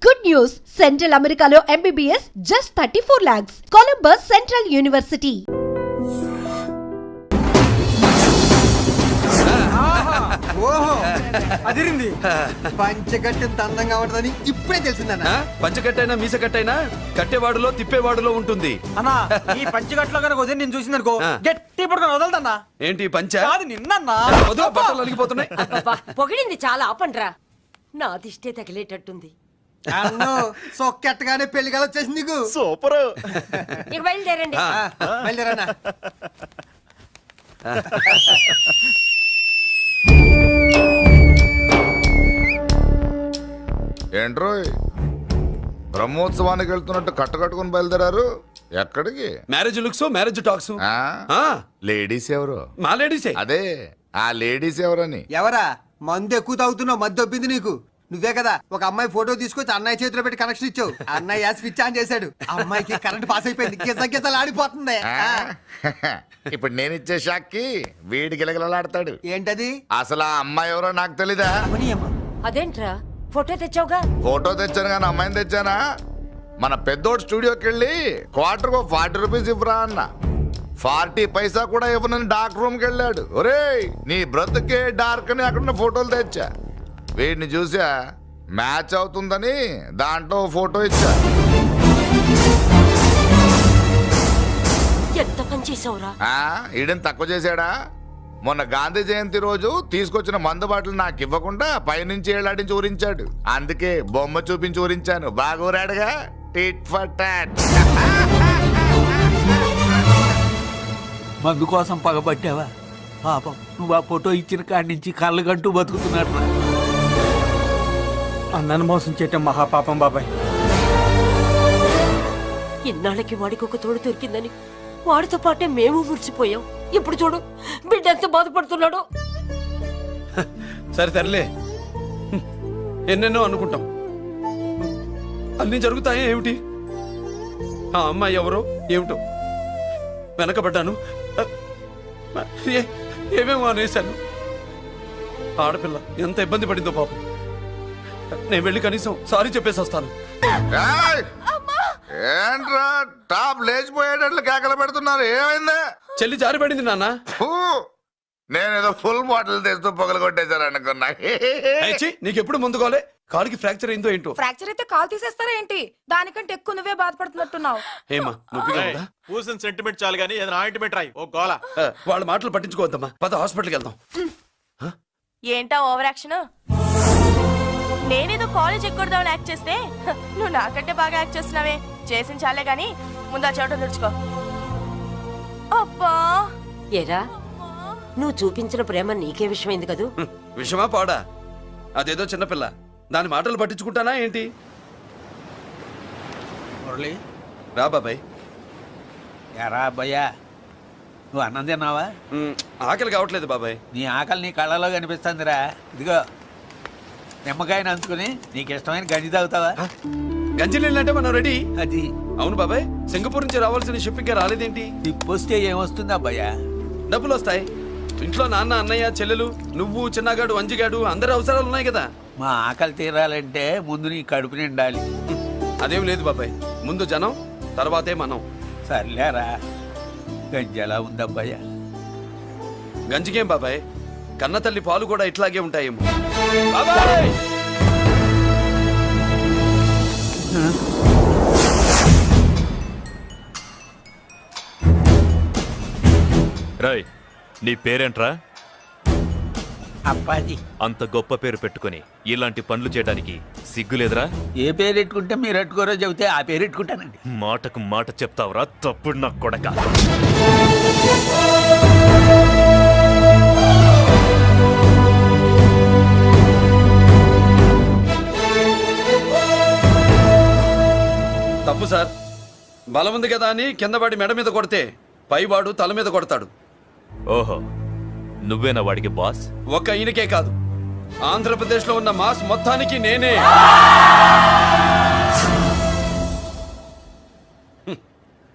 Good news! Central Americano MBBS just 34 lakhs. Columbus Central University. ఓహో అదిరింది. పంచగట్టెంత అందంగా ఉంటుందని ఇప్పుడే తెలిసిందన్న. పంచగట్టైనా మీసగట్టైనా కట్టేవాడులో తిప్పేవాడులో ఉంటుంది అన్నా ఈ పంచగట్లో కనుక వదిలి నేను చూసిందనుకో గట్టి పడుకొని వదలదన్నా. ఏంటి పంచ కాదు నిన్నన్నా. వదిలో బట్టలు అలిగిపోతున్నాయి. అబ్బబ్బా, పొగిడింది చాలా ఆపండ్రా. నా దిష్టే తగిలేటట్టుంది. అన్ను సొక్కెట్టగానే పెళ్లి కల వచ్చేసింది నీకు. సూపర్. ఇక బయలుదేరండి. బయలుదేరన్నా. ఏంట్రోయ్ బ్రహ్మోత్సవానికి వెళ్తున్నట్టు కట్టుకట్టుకుని బయలుదేరారు? ఎక్కడికి? Marriage looks, marriage talks. Ladies ఎవరు? మా లేడీసే. అదే ఆ లేడీస్ ఎవరని. ఎవరా మందు ఎక్కువ తాగుతున్నావు? మధ్య ఒప్పింది నీకు. నువ్వే కదా ఒక అమ్మాయి ఫోటో తీసుకొచ్చి అన్నయ్య చేతిలో పెట్టి కనెక్షన్ ఇచ్చావు. అన్నయ్య స్విచ్ ఆన్ చేశాడు. అమ్మాయికి కరెంట్ పాస్ అయిపోయింది. గిజగిజలు ఆడిపోతుంది. ఇప్పుడు నేను ఇచ్చే షాక్కి వీడి గిలగిలలాడతాడు. ఏంటది? అసలు ఆ అమ్మాయి ఎవరో నాకు తెలీదా? అదేంట్రా ఫోటో తెచ్చావుగా? ఫోటో తెచ్చాను కానీ అమ్మాయిని తెచ్చానా? మన పెద్దోడు స్టూడియోకి వెళ్ళి క్వార్టర్కు 40 రూపీస్ ఇవ్వరా అన్న. 40 పైసా కూడా ఇవ్వనని డార్క్ రూమ్కి వెళ్ళాడు. ఒరేయ్ నీ బ్రతుకే డార్క్ అని అక్కడ ఫోటోలు తెచ్చా. వీడిని చూసా మ్యాచ్ అవుతుందని దాంట్లో ఫోటో ఇచ్చా. ఎంత పని చేసావురా? ఈడని తక్కువ చేశాడా? మొన్న గాంధీ జయంతి రోజు తీసుకొచ్చిన మందు బాటలు నాకు ఇవ్వకుండా పైనుంచి ఏలాడించి ఊరించాడు. అందుకే బొమ్మ చూపించి ఊరించాను. బాగా ఊరాడుగా. Tit for tat. మందు కోసం పగబట్టావా? పాపం నువ్వు ఆ ఫోటో ఇచ్చిన కాడి నుంచి కళ్ళు గంటూ బతుకుతున్నట్టు. అన్నను మోసం చేయటం మహాపాపం బాబాయ్. ఇన్నాళ్ళకి వాడికి ఒక తోడు దొరికిందని వాడితో పాటే మేము మురిసిపోయాం. ఇప్పుడు చూడు బిడ్డ ఎంత బాధపడుతున్నాడో. సరే తరలే, ఎన్నెన్నో అనుకుంటాం, అన్ని జరుగుతాయే ఏమిటి? ఆ అమ్మాయి ఎవరో ఏమిటో వెనకబడ్డాను, ఏమేమో అనేశాను. ఆడపిల్ల ఎంత ఇబ్బంది పడిందో పాపం. నేను వెళ్ళి కనీసం సారీ చెప్పేసి వస్తాను. ఏంట్రా టాప్ లేచిపోయేటట్లు కేకలు పెడుతున్నారు? ఏమైంది? చెల్లి జారిపడింది నాన్న. నేనేదో ఫుల్ బాటిల్ తెస్తూ పొగలు కొట్టేశారు అనుకున్నా. నీకెప్పుడు ముందుకోలే? కాలుకి ఫ్రాక్చర్ అయిందో ఏంటో. ఫ్రాక్చర్ అయితే కాల్ తీసేస్తారా ఏంటి? దానికంటే ఎక్కువ నువ్వే బాధపడుతున్నట్టున్నావు. ఏమా నువ్వు పూసిన సెంటిమెంట్ చాలు గానీ ఏదైనా ఆయింట్మెంట్ రాయి. ఓ గోల. వాళ్ళ మాటలు పట్టించుకోవద్దమ్మా. పద హాస్పిటల్కి వెళ్దాం. ఏంటా ఓవర్ యాక్షన్? నేనేదో కాలేజ్ ఎక్కడదామని యాక్ట్ చేస్తే నువ్వు నాకంటే బాగా యాక్ట్ చేస్తున్నావే. చేసిన చాలే గాని ముందు ఆ చోట తుడుచుకో. అబ్బా ఏరా నువ్వు చూపించిన ప్రేమ నీకే విషయమైంది కదూ? విషమా పాడా? అదేదో చిన్నపిల్ల, దాని మాటలు పట్టించుకుంటానా ఏంటి? మురళి రా బాబాయ్. ఎరా అబ్బాయ్యా, నువ్వు అన్నం తిన్నావా? ఆకలి కావట్లేదు బాబాయ్. నీ ఆకలి నీ కళ్ళలో కనిపిస్తుందిరా. ఇదిగో నిమ్మకాయని అంచుకుని నీకు ఇష్టమైన గంజి తాగుతావా? గంజి నీళ్ళంటే మనం రెడీ. అది అవును బాబాయ్, సింగపూర్ నుంచి రావాల్సిన షిప్పింగ్ రాలేదేంటి? తిప్పొస్తే ఏమొస్తుంది అబ్బాయ్యా? డబ్బులు వస్తాయి. ఇంట్లో నాన్న, అన్నయ్య, చెల్లెలు, నువ్వు, చిన్నగాడు, అంజిగాడు అందరి అవసరాలు ఉన్నాయి కదా. మా ఆకలి తీరాలంటే ముందు నీ కడుపు నిండాలి. అదేం లేదు బాబాయ్, ముందు జనం తర్వాతే మనం. సర్లేరా, గంజి ఎలా ఉంది అబ్బాయ్యా? గంజికేం బాబాయ్, కన్న తల్లి పాలు కూడా ఇట్లాగే ఉంటాయేమో. బాబాయ్ రాయ్, నీ పేరేంట్రా? అప్పాజీ. అంత గొప్ప పేరు పెట్టుకుని ఇలాంటి పనులు చేయడానికి సిగ్గులేదురా? ఏ పేరు పెట్టుకుంటే మీరు పెట్టుకోరో చెబితే ఆ పేరు పెట్టుకుంటానండి. మాటకు మాట చెప్తావురా తప్పుడు నా కొడక. తప్పు సార్. బలం ఉంది కదా అని కింద పడి మెడ మీద కొడితే పైవాడు తల మీద కొడతాడు. ఓహో, నువ్వేనా వాడికి బాస్? ఒక్క ఈయనకే కాదు, ఆంధ్రప్రదేశ్ లో ఉన్న మాస్ మొత్తానికి నేనే.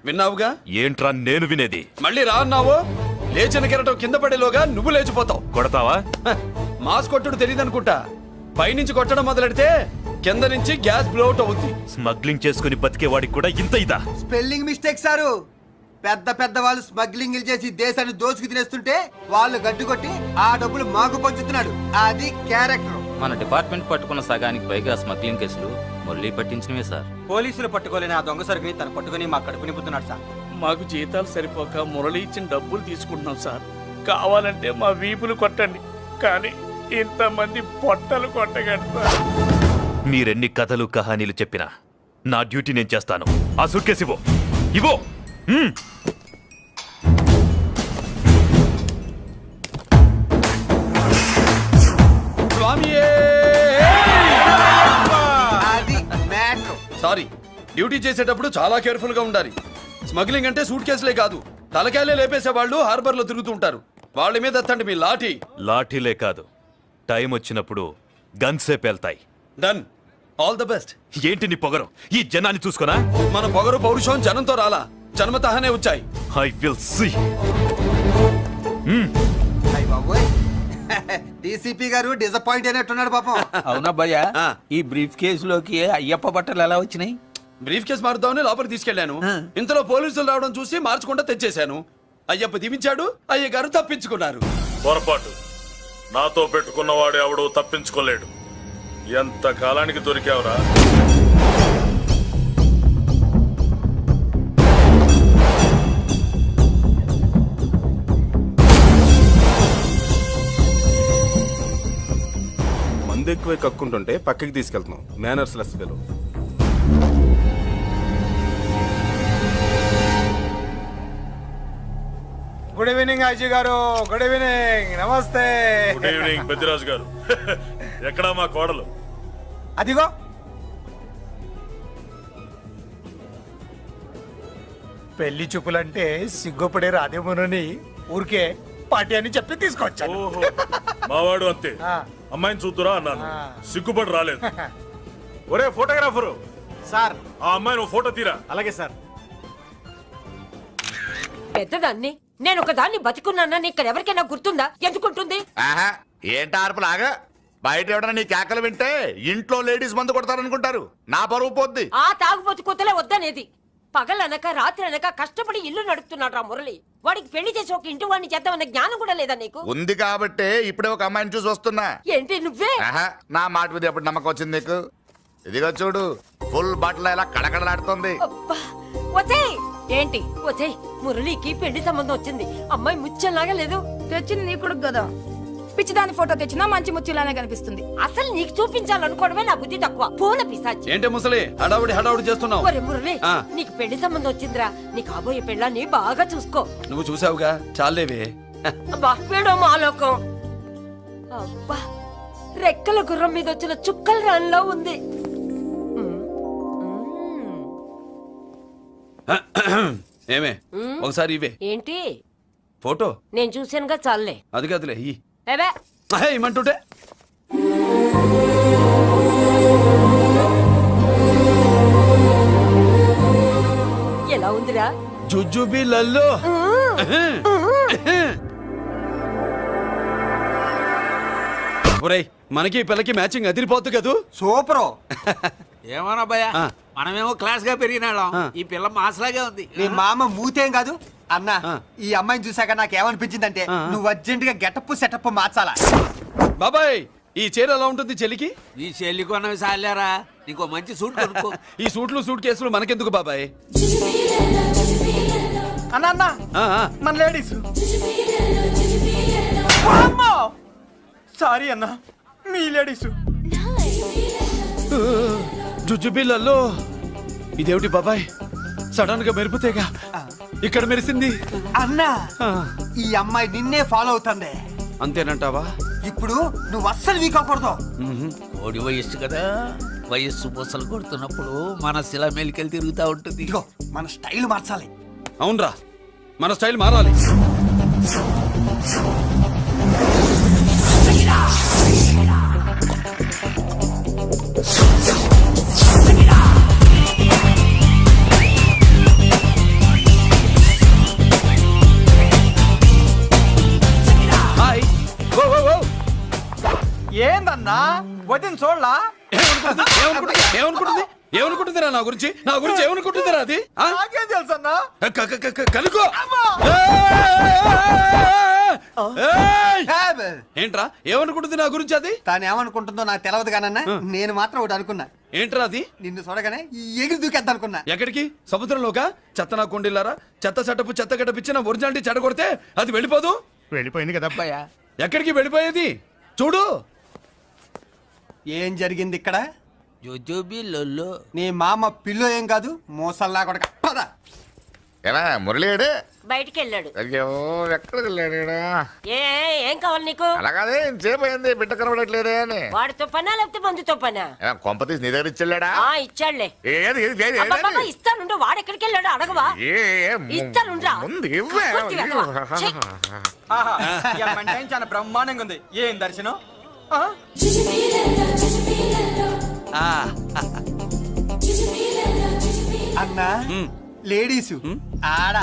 విన్నావుగా? ఏంట్రా నేను వినేది? మళ్ళీ రా అన్నావు. లేచిన కెరటం కింద పడేలోగా నువ్వు లేచిపోతావు. కొడతావా? మాస్ కొట్టుడు తెలియదు అనుకుంటా. పైనుంచి కొట్టడం మొదలెడితే కింద నుంచి గ్యాస్ బ్లౌట్ అవుద్ది. స్మగ్లింగ్ చేసుకుని బతికేవాడికి కూడా ఇంత ఇదా? Spelling mistake sir. పెద్ద పెద్ద వాళ్ళు స్మగ్లింగ్ చేసి దేశాన్ని దోచుకు తినేస్తుంటే వాళ్ళు గడ్డుకొట్టి ఆ డబ్బులు మాకు పంచుతున్నాడు. అది క్యారెక్టర్. మన డిపార్ట్మెంట్ పట్టుకున్న సగానికి పైగా స్మగ్లింగ్ కేసులు మురళి పట్టించినవే సార్. పోలీసులు పట్టుకోలేని ఆ దొంగ సరుకుని తను పట్టుకుని మా కడుపు నింపుతున్నాడు సార్. మాకు జీతాలు సరిపోక మురళి ఇచ్చిన డబ్బులు తీసుకుంటున్నాం సార్. కావాలంటే మా వీపులు కొట్టండి, కానీ ఇంతమంది పొట్టలు కొట్టగండి సార్. మీరెన్ని కథలు కహానీలు చెప్పినా నా డ్యూటీ నేను చేస్తాను. ఆ సూట్ కేసు ఇవ్వు. ఇవ్వు. మ్మ్. అది మ్యాటర్. సారీ, డ్యూటీ చేసేటప్పుడు చాలా కేర్ఫుల్ గా ఉండాలి. స్మగ్లింగ్ అంటే సూట్ కేసులే కాదు, తలకాయలే లేపేసే వాళ్ళు హార్బర్ లో తిరుగుతూ ఉంటారు. వాళ్ళ మీద ఎత్తండి మీ లాఠీ. లాఠీలే కాదు, టైం వచ్చినప్పుడు గన్సే పేల్తాయి. డన్. All the best. ఏంటి నీ పొగరు? ఈ జనాన్ని చూసుకోనా? మన పొగరు పౌరుషం జనంతో రాలా, జన్మతహనే వచ్చాయి. I will see. డీసీపీ గారు డిసప్పాయింట్ అయినట్టున్నాడు పాపం. అవునా భయ్యా? ఆ. ఈ బ్రీఫ్ కేసులోకి అయ్యప్ప బట్టలు ఎలా వచ్చినాయి? బ్రీఫ్ కేసు మారుద్దామని లోపలికి తీసుకెళ్లాను. ఇంతలో పోలీసులు రావడం చూసి మార్చకుండా తెచ్చేశాను. అయ్యప్ప దీవించాడు, అయ్య గారు తప్పించుకున్నారు. పొరపాటు. నాతో పెట్టుకున్నవాడు ఎవడు తప్పించుకోలేడు. ఎంత కాలానికి దొరికావురా? మందు ఎక్కువ కక్కుంటుంటే పక్కకి తీసుకెళ్తున్నాం. Manners less fellow. Good evening Aji గారు. Good evening. నమస్తే. గుడ్ ఈవినింగ్ పెద్దిరాజు గారు. ఎక్కడా మా కోడలు? అదిగో పెళ్లి చూపులంటే సిగ్గుపడే రాధేమునని ఊరికే పార్టీ అని చెప్పి తీసుకొచ్చాను. ఓహో, మావాడు అంతే. ఆ. అమ్మాయిని చూద్దురా అన్నాను, ఆ. సిగ్గుపడి రాలేదు. ఒరే ఫోటోగ్రాఫరు, సార్. ఆ అమ్మాయిని ఓ ఫోటో తీరా. అలాగే సార్. పెద్దదాన్ని నేను ఒక దాన్ని బతికున్నానని ఇక్కడ ఎవరికైనా గుర్తుందా? ఎందుకుంటుంది? ఆహా, ఏంటి ఆర్పులాగా? బయట ఎవడన్నా నీ కేకలు వింటే ఇంట్లో లేడీస్ మందు కొడతారనుకుంటారు. నా పరువు పోద్ది. ఆ తాగుబోతు కూతలే వద్దనేది. పగలనక రాత్రి అనక కష్టపడి ఇల్లు నడుపుతున్నాడు రా మురళి. వాడికి పెళ్లి చేసి ఒక ఇంటి వాడిని చేద్దామన్న జ్ఞానం కూడా లేదా నీకు? ఉంది కాబట్టే ఇప్పుడే ఒక అమ్మాయిని చూసి వస్తున్నా. ఏంటి నువ్వే? ఆహా, నా మాట మీద ఎప్పుడు నమ్మకం వచ్చింది నీకు? ఇదిగో చూడు, ఫుల్ బట్టలు ఇలా కడకడలాడుతుంది. అబ్బా, వచ్చేయ్. ఏంటి వచ్చేయ్? మురళికి పెళ్లి సంబంధం వచ్చింది. అమ్మాయి ముచ్చల్లాగా లేదు. తెచ్చింది నీ కొడుకు కదా, పిచ్చిదాని ఫోటో తెచ్చినా మంచి ముత్యులానే కనిపిస్తుంది. అసలు నీకు చూపించాలనుకోవడమే నా బుద్ధి తక్కువ. పూల పిశాచి. ఏంటి ముసలి హడావుడి చేస్తున్నావు? ఒరే మురళి, ఆ. నీకు పెళ్లి సంబంధం వచ్చిందిరా. నీ కాబోయే పెళ్ళాన్ని బాగా చూసుకో. నువ్వు చూసావుగా, చాలేవే. అబ్బా, వీడో మాలోకం. అబ్బా, రెక్కల గుర్రం మీద వచ్చిన చుక్కల రాన్లో ఉంది. ఏమే, ఒకసారి ఇవే ఏంటి? ఫోటో. నేను చూసానుగా, చాలే. అది కాదులే, ఏవే ఇమ్మంటుంటే. ఎలా ఉందిరా? జుజుబి లల్లో. ఒరేయ్, మనకి ఈ పిల్లకి మ్యాచింగ్ అదిరిపోతు కదూ. సూపరు. ఏమన్నా భయ్యా, ఆ. మనమేమో క్లాస్ గా పెరిగినాళ్ళం. ఆ. ఈ పిల్ల మాసలాగే ఉంది. నీ మామ మూతేం కాదు అన్నా. ఆ. ఈ అమ్మాయిని చూసాక నాకేమనిపించిందంటే ఆ. నువ్వు అర్జెంట్ గా గెటప్ సెటప్ మార్చాలా. బాబాయ్, ఈ చీర ఎలా ఉంటుంది చెల్లికి? ఈ చెల్లి కొన్నవి సాలేరా, నీకు మంచి సూట్ కొనుక్కో. ఈ సూట్లు సూట్ కేసులు మనకెందుకు బాబాయ్? అన్న ఆ, ఆ. మన లేడీస్. సారీ అన్న, మీ లేడీస్. జుజుబిళ్ళల్లో ఇదేమిటి బాబాయ్? సడన్ గా మెరుపుతేగా ఇక్కడ మెరిసింది. అన్నా, ఆ, ఈ అమ్మాయి నిన్నే ఫాలో అవుతుంది. అంతేనంటావా? ఇప్పుడు నువ్వు అస్సలు వీక్ అవ్వకూడదు. కోడి వయస్సు కదా, వయస్సు పూసలు కొడుతున్నప్పుడు మన శిల మెలికలు తిరుగుతూ ఉంటుంది. ఇదిగో మన స్టైల్ మార్చాలి. అవునరా, మన స్టైల్ మారాలి. హాయ్. ఏందన్నా వదిన చూడలా ఏమనుకుంటుంది ఏమనుకుంటుందిరా నా గురించి ఏమనుకుంటుందిరా అది ఆ? నాకేం తెలుసు అన్నా కనుకో ఏంట్రా ఏమనుకుంటుంది నా గురించి అది తాను ఏమనుకుంటుందో నాకు తెలియదు కానన్నా నేను మాత్రం ఒకటి అనుకున్నా. ఏంట్రా అది నిన్ను చూడగానే ఎగిరి దూకేద్దాం అనుకున్నా. ఎక్కడికి సముద్రంలోకా చెత్త నా కొండిల్లారా చెత్త సెటపు చెత్త గడపిచ్చి నా ఒరిజినాలిటీ చెడగొడితే అది వెళ్ళిపోదు వెళ్ళిపోయింది కదా అబ్బాయా. ఎక్కడికి వెళ్ళిపోయేది చూడు ఏం జరిగింది ఇక్కడ? జోజోబి లొల్లో. నీ మామ పిల్లో ఏం కాదు మోసల్లా కొడక పద. ఏనా మురళీడే బయటికి వెళ్ళాడు. అయ్యో ఎక్కడికి వెళ్ళాడు? ఏం కావాలి నీకు? అలాగే ఇంతసేపు అయింది బిడ్డ కనబడట్లేదే అని. వాడితో పనా లేకపోతే మందుతో పనా? కొంపతీసి నీ దగ్గర ఇచ్చెళ్ళాడా? ఇచ్చాడులే. ఏది ఏది ఏది ఏది? అబ్బబ్బబ్బ, ఇస్తానుండు. వాడు ఎక్కడికి వెళ్ళాడు అడగవా? ఇస్తానుండ్రా. ముందు ఇవ్వే. కొద్ది వెధవ. ఛీ. ఆహా ఈ అమ్మాయి టైం చాలా బ్రహ్మాండంగా ఉంది. ఏం దర్శనం ఆ? అన్నా లేడీసు ఆడ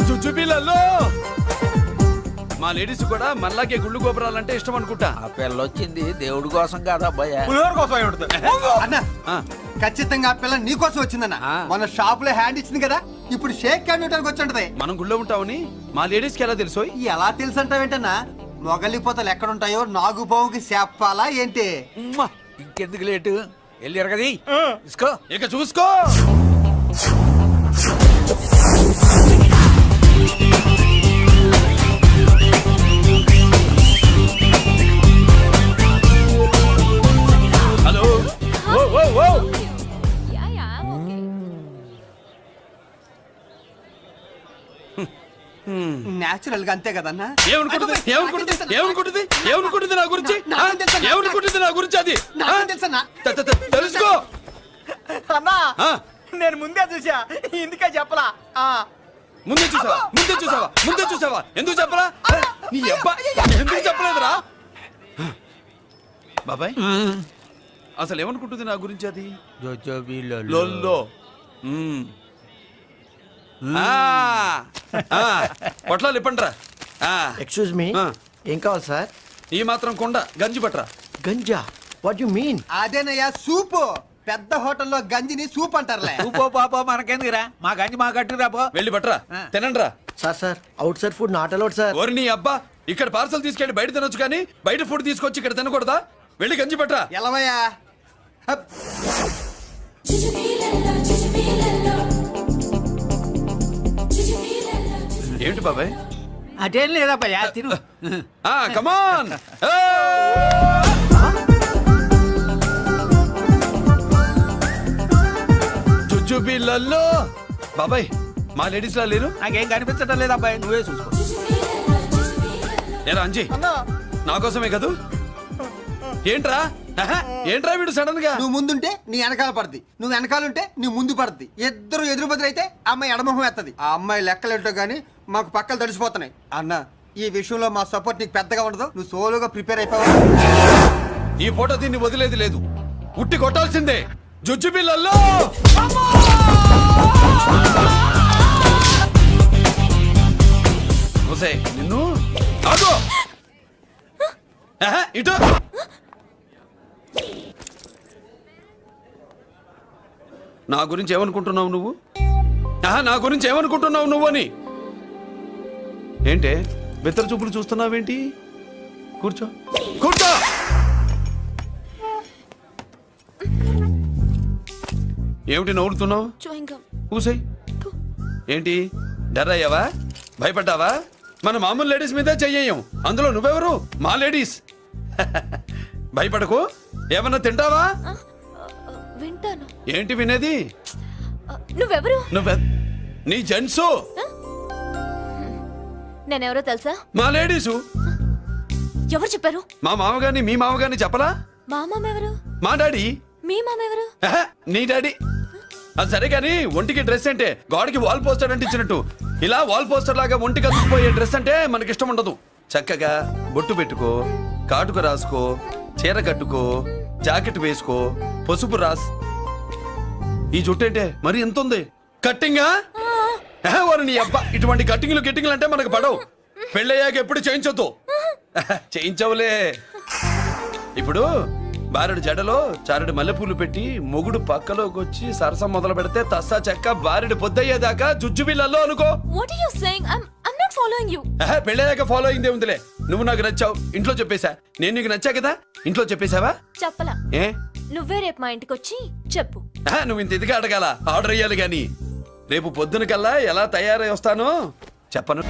చుచ్చుపిల్లల్లో మా లేడీస్ కూడా మళ్ళాకే గుళ్ళు గోపురాలంటే ఇష్టం అనుకుంటా. ఆ పిల్ల వచ్చింది దేవుడి కోసం కాదా అబ్బాయా. పులిహోర కోసం అయి ఉంటుంది. అన్నా ఖచ్చితంగా ఆ పిల్ల నీకోసం వచ్చిందన్న. మన షాప్ లో హ్యాండ్ ఇచ్చింది కదా, ఇప్పుడు షేక్ హ్యాండ్ ఇవ్వడానికి వచ్చి ఉంటది. మనం గుళ్ళో ఉంటామని మా లేడీస్ కి ఎలా తెలుసు? ఎలా తెలుసు అంటావేంటన్నా? మొగలిపోతలు ఎక్కడుంటాయో నాగుబావుకి చెప్పాలా ఏంటి? ఇంకెందుకు లేటు వెళ్ళారు కదా తీసుకో. ఇక చూసుకో. హలో ఓ ఓ ఓ నేచురల్ గా అంతే కదన్నా. ఏమనుకుంటుంది నా గురించి? ఏమనుకుంటుంది నా గురించి అది? నాకేం తెలుసన్నా? తెలుసుకో. అన్నా నేను ముందే చూసా, ఇందుకే చెప్పలా. ముందే చూసావా ఎందుకు చెప్పరా? నీ అబ్బా ఎందుకు చెప్పలేదురా? బాబాయ్ అసలు ఏమనుకుంటుంది నా గురించి అది? జోజోబి లొల్లో పొట్లాలు ఇప్పండ్రా. ఎక్స్క్యూజ్ మీ, ఏం కావాలి సార్? ఈ మాత్రం కొండ గంజి పట్రా. గంజా? What you mean? అదేనయ్యా సూపు. పెద్ద హోటల్లో గంజిని సూప్ అంటారులే. పో పాపో మనకెందుకురా, మా గంజి మా కట్టురా పో. వెళ్ళి పట్రా తినండ్రా. Sir outside food not allowed sir. ఓరి నీ అబ్బా, ఇక్కడ పార్సల్ తీసుకెళ్ళి బయట తినొచ్చు కానీ బయట ఫుడ్ తీసుకొచ్చి ఇక్కడ తినకూడదా? వెళ్ళి గంజి పట్రా. ఎలవయ్యా. హప్. ఏంటి బాబాయ్? అదేం లేదబ్బా తిరు. కమాన్. జుజుబిళ్ళల్లో బాబాయ్ మా లేడీస్ లా లేరు. నాకేం కనిపించడం లేదు అబ్బాయి, నువ్వే చూసుకో. ఏరా అంజీ నా కోసమే కదూ? ఏంట్రా ఏంట్రా వీడు సడన్ గా? నువ్వు ముందుంటే నీ వెనకాల పడుద్ది, నువ్వు వెనకాలంటే నీ ముందు పడుద్ది. ఇద్దరు ఎదురు బదులైతే అమ్మాయి ఎడమొహం ఎత్తది. ఆ అమ్మాయి లెక్కలేంటో గానీ మాకు పక్కలు తడిసిపోతున్నాయి. అన్న ఈ విషయంలో మా సపోర్ట్ నీకు పెద్దగా ఉండదు. నువ్వు సోలోగా ప్రిపేర్ అయిపోవా. ఈ పూట దీన్ని వదిలేది లేదు, ఉట్టి కొట్టాల్సిందే. జుజుబిళ్ళల్లో నిన్ను ఆగు. ఇటు నా గురించి ఏమనుకుంటున్నావు నువ్వు? నా గురించి ఏమనుకుంటున్నావు నువ్వు అని? ఏంటే బెత్తర చూపులు చూస్తున్నావేంటి? కూర్చో కూర్చో. ఏమిటి నవ్వుతున్నావు? కూసేయ్. ఏంటి డర్ అయ్యావా? భయపడ్డావా? మన మామూలు లేడీస్ మీదే చెయ్యం, అందులో నువ్వెవరు? మా లేడీస్. భయపడకు. ఏమన్నా తింటావా? వింటాను. ఏంటి వినేది? నువ్వెవరు? నీ జెంట్సు. నేనెవరో తెలుసా? మా లేడీసు. ఎవరు చెప్పారు? మా మామగారిని మీ మామగారిని చెప్పలా? మా మామ ఎవరు? మా డాడీ. మీ మామ ఎవరు? నీ డాడీ. అది సరే కానీ ఒంటికి డ్రెస్ అంటే గాడికి వాల్ పోస్టర్ అంటే ఇచ్చినట్టు ఇలా వాల్ పోస్టర్ లాగా ఒంటికి అందుకుపోయే డ్రెస్ అంటే మనకి ఇష్టం ఉండదు. చక్కగా బొట్టు పెట్టుకో, కాటుకు రాసుకో, చీర కట్టుకో, జాకెట్ వేసుకో, పసుపు రాస్. ఈ జుట్టు అంటే మరి ఎంత ఉంది? కట్టింగా? నీ అబ్బా ఇటువంటి కట్టింగ్లు గిట్టింగ్లు అంటే మనకు పడవు. పెళ్ళయ్యాక ఎప్పుడు చేయించొద్దు. చేయించవులే. ఇప్పుడు బారెడు జడలో చారెడు మల్లెపూలు పెట్టి మొగుడు పక్కలోకి వచ్చి సరసం మొదలు పెడితే తస్సా చెక్క బారెడు పొద్దయ్యేదాకా జుజ్జు బిళ్ళల్లో అనుకో. What are you saying? I'm not following you. పెళ్ళయ్యాక ఫాలో అయిందే ఉందిలే. నువ్వు నాకు నచ్చావు, ఇంట్లో చెప్పేశా. నేను నీకు నచ్చా కదా, ఇంట్లో చెప్పేశావా? చెప్పలా. ఏ నువ్వే రేపు మా ఇంటికి వచ్చి చెప్పు. నువ్వు ఇంత ఇదిగా అడగాల, ఆర్డర్ అయ్యాలి గాని. రేపు పొద్దున కల్లా ఎలా తయారై వస్తానో చెప్పను.